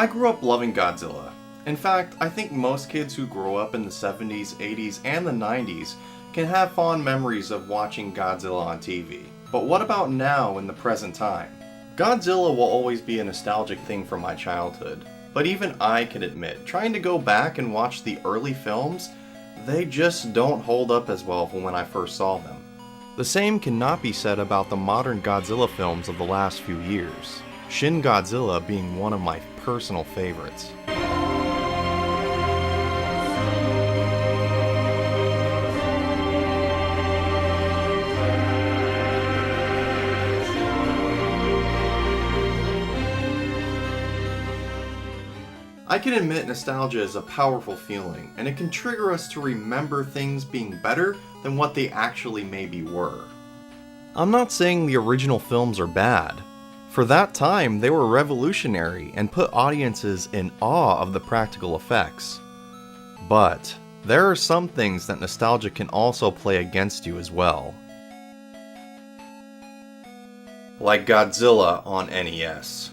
I grew up loving Godzilla. In fact, I think most kids who grow up in the 70s, 80s, and the 90s can have fond memories of watching Godzilla on TV. But what about now in the present time? Godzilla will always be a nostalgic thing from my childhood. But even I can admit, trying to go back and watch the early films, they just don't hold up as well from when I first saw them. The same cannot be said about the modern Godzilla films of the last few years, Shin Godzilla being one of my personal favorites. I can admit nostalgia is a powerful feeling, and it can trigger us to remember things being better than what they actually maybe were. I'm not saying the original films are bad. For that time, they were revolutionary and put audiences in awe of the practical effects. But there are some things that nostalgia can also play against you as well. Like Godzilla on NES.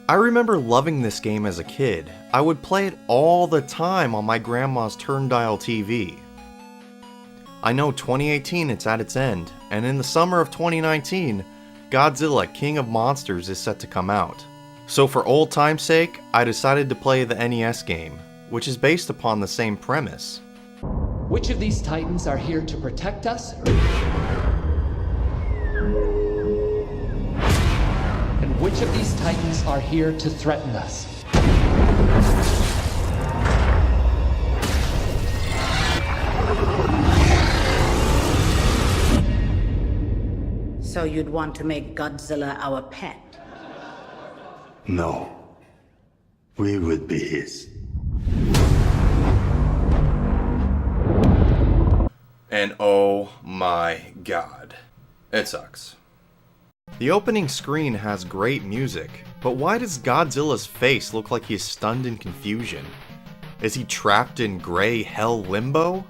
I remember loving this game as a kid. I would play it all the time on my grandma's turn-dial TV. I know 2018 it's at its end, and in the summer of 2019, Godzilla King of Monsters is set to come out. So for old time's sake, I decided to play the NES game, which is based upon the same premise. Which of these titans are here to protect us? And which of these titans are here to threaten us? So you'd want to make Godzilla our pet? No. We would be his. And oh my god, it sucks. The opening screen has great music, but why does Godzilla's face look like he is stunned in confusion? Is he trapped in gray hell limbo?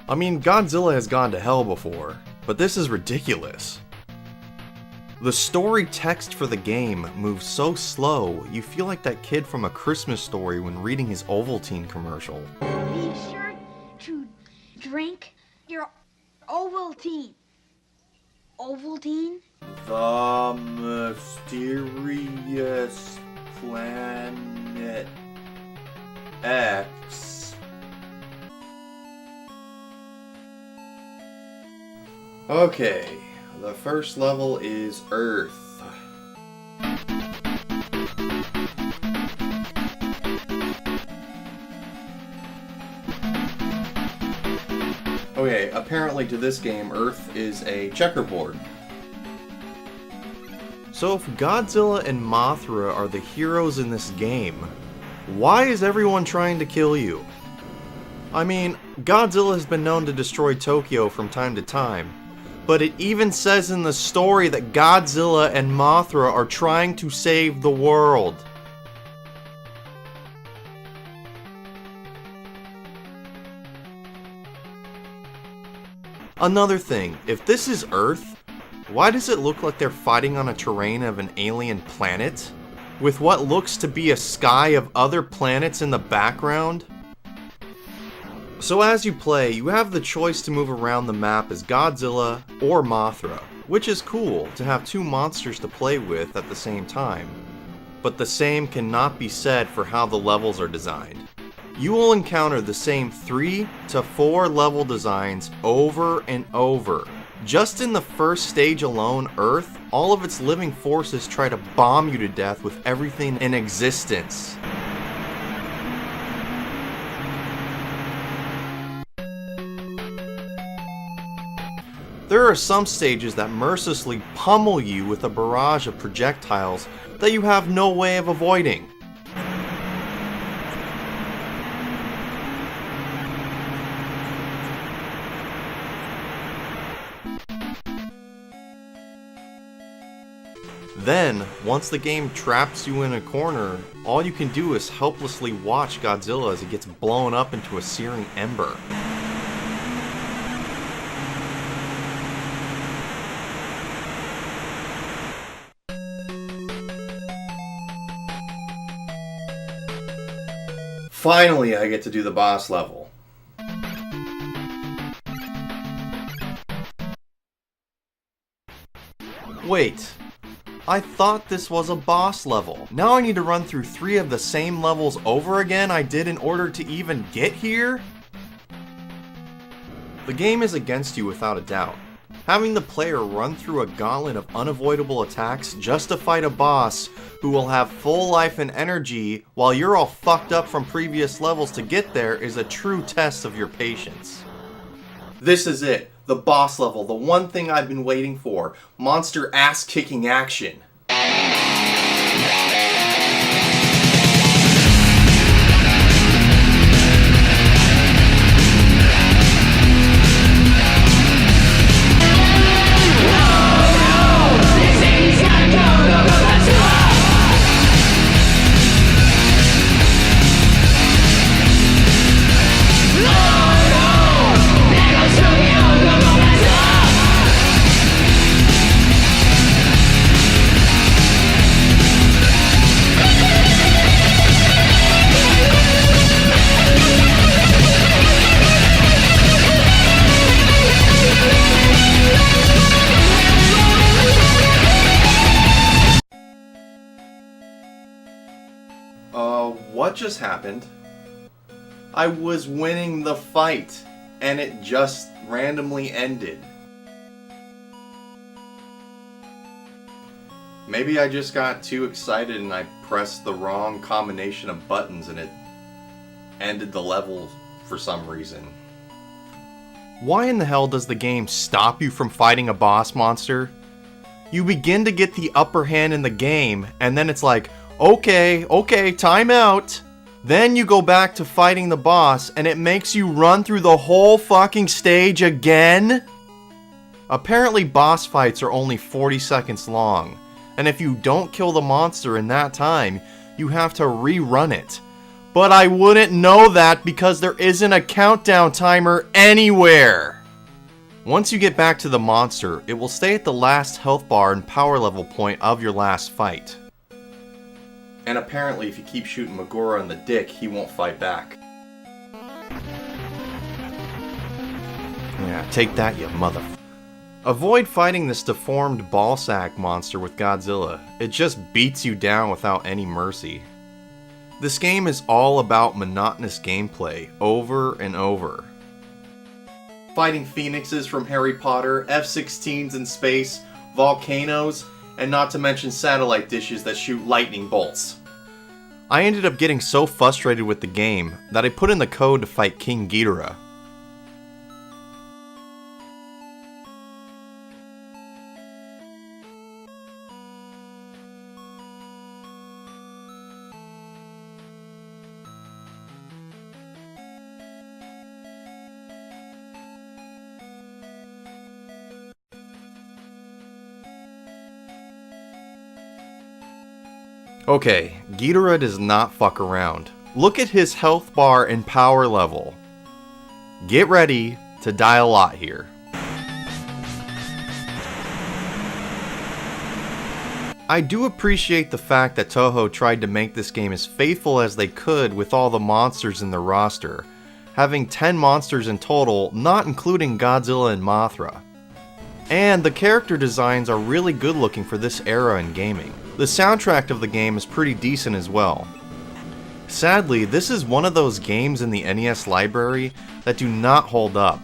I mean, Godzilla has gone to hell before, but this is ridiculous. The story text for the game moves so slow, you feel like that kid from A Christmas Story when reading his Ovaltine commercial. Be sure to drink your Ovaltine. Ovaltine? The mysterious planet X. Okay, the first level is Earth. Okay, apparently to this game, Earth is a checkerboard. So if Godzilla and Mothra are the heroes in this game, why is everyone trying to kill you? I mean, Godzilla has been known to destroy Tokyo from time to time, but it even says in the story that Godzilla and Mothra are trying to save the world. Another thing, if this is Earth, why does it look like they're fighting on a terrain of an alien planet? With what looks to be a sky of other planets in the background? So as you play, you have the choice to move around the map as Godzilla or Mothra, which is cool to have two monsters to play with at the same time. But the same cannot be said for how the levels are designed. You will encounter the same 3 to 4 level designs over and over. Just in the first stage alone, Earth, all of its living forces try to bomb you to death with everything in existence. There are some stages that mercilessly pummel you with a barrage of projectiles that you have no way of avoiding. Then, once the game traps you in a corner, all you can do is helplessly watch Godzilla as it gets blown up into a searing ember. Finally, I get to do the boss level. Wait, I thought this was a boss level. Now I need to run through 3 of the same levels over again I did in order to even get here? The game is against you without a doubt. Having the player run through a gauntlet of unavoidable attacks just to fight a boss who will have full life and energy while you're all fucked up from previous levels to get there is a true test of your patience. This is it, the boss level, the one thing I've been waiting for, monster ass-kicking action. What just happened? I was winning the fight, and it just randomly ended. Maybe I just got too excited and I pressed the wrong combination of buttons and it ended the level for some reason. Why in the hell does the game stop you from fighting a boss monster? You begin to get the upper hand in the game, and then it's like, okay, time out. Then you go back to fighting the boss, and it makes you run through the whole fucking stage again? Apparently boss fights are only 40 seconds long, and if you don't kill the monster in that time, you have to rerun it. But I wouldn't know that because there isn't a countdown timer anywhere! Once you get back to the monster, it will stay at the last health bar and power level point of your last fight. And apparently if you keep shooting Megura in the dick, he won't fight back. Yeah, take that, you mother... Avoid fighting this deformed ballsack monster with Godzilla. It just beats you down without any mercy. This game is all about monotonous gameplay, over and over. Fighting phoenixes from Harry Potter, F-16s in space, volcanoes, and not to mention satellite dishes that shoot lightning bolts. I ended up getting so frustrated with the game that I put in the code to fight King Ghidorah. Okay, Ghidorah does not fuck around. Look at his health bar and power level. Get ready to die a lot here. I do appreciate the fact that Toho tried to make this game as faithful as they could with all the monsters in the roster, having 10 monsters in total, not including Godzilla and Mothra. And the character designs are really good looking for this era in gaming. The soundtrack of the game is pretty decent as well. Sadly, this is one of those games in the NES library that do not hold up,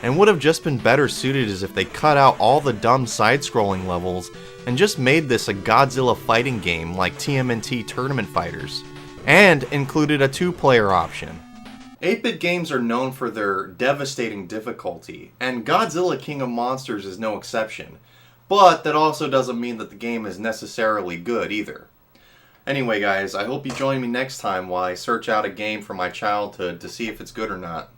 and would have just been better suited as if they cut out all the dumb side-scrolling levels and just made this a Godzilla fighting game like TMNT Tournament Fighters, and included a 2-player option. 8-bit games are known for their devastating difficulty, and Godzilla King of Monsters is no exception. But that also doesn't mean that the game is necessarily good either. Anyway guys, I hope you join me next time while I search out a game from my childhood to see if it's good or not.